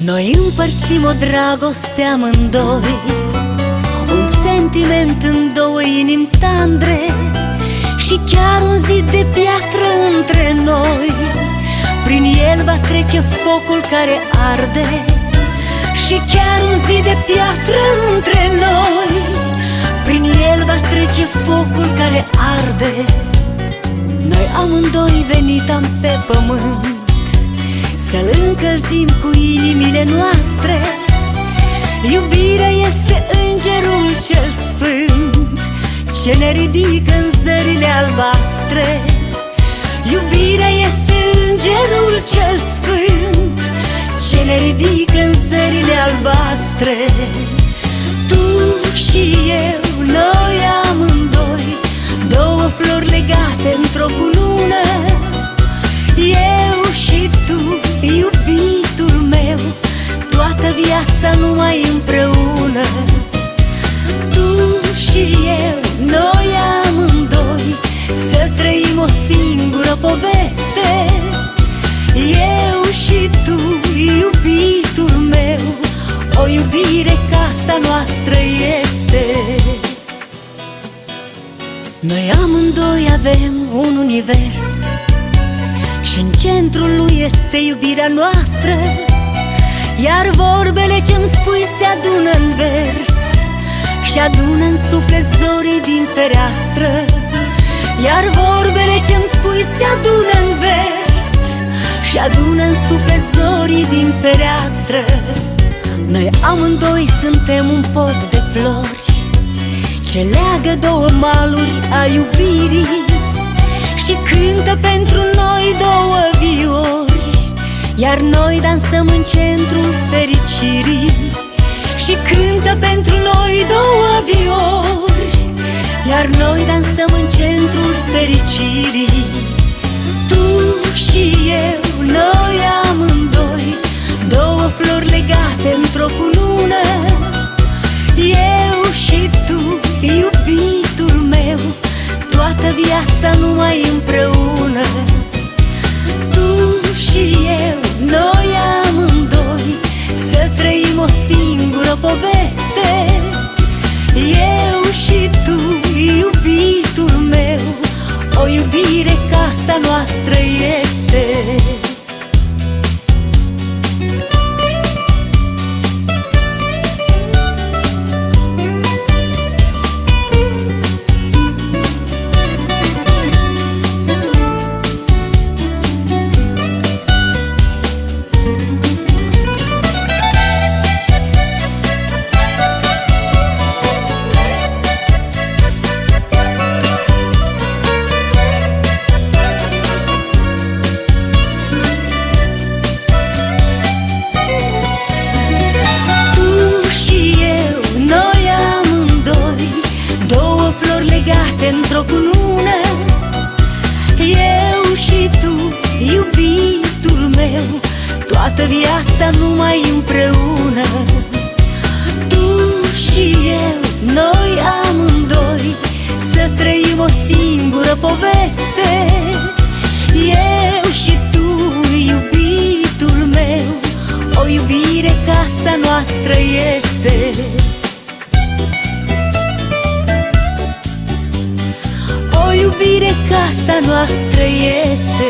Noi împărțim o dragoste amândoi, un sentiment în două inimi tandre, și chiar un zid de piatră între noi. Prin el va trece focul care arde, și chiar un zid de piatră între noi. Prin el va trece focul care arde. Noi amândoi venitam pe pământ să-l încălzim cu inimile noastre. Iubirea este îngerul cel sfânt ce ne ridică în zările albastre. Iubirea este îngerul cel sfânt ce ne ridică în zările albastre. Tu și eu, noi amândoi, două flori legate într-o cunună. Eu și tu, iubitul meu, toată viața numai împreună. Tu și eu, noi amândoi, să trăim o singură poveste. Eu și tu, iubitul meu, o iubire casa noastră este. Noi amândoi avem un univers și în centrul lui este iubirea noastră. Iar vorbele ce-mi spui se adună în vers și adună în suflet zorii din fereastră. Iar vorbele ce-mi spui se adună în vers și adună în suflet zorii din fereastră. Noi amândoi suntem un pod de flori ce leagă două maluri a iubirii și cântă pentru noi două viori. Iar noi dansăm în centrul fericirii și cântă pentru noi două viori. Iar noi dansăm în centrul fericirii. Tu și eu, noi amândoi, două flori legate într-o cunună. Eu și tu, iubitul meu, toată viața numai împreună. Tu și eu, noi amândoi, să trăim o singură poveste. Eu și tu, iubitul meu, o iubire casa noastră este. Într-o cunună, eu și tu, iubitul meu, toată viața numai împreună. Tu și eu, noi amândoi, să trăim o singură poveste. Eu și tu, iubitul meu, o iubire casa noastră este. O iubire casa noastră este.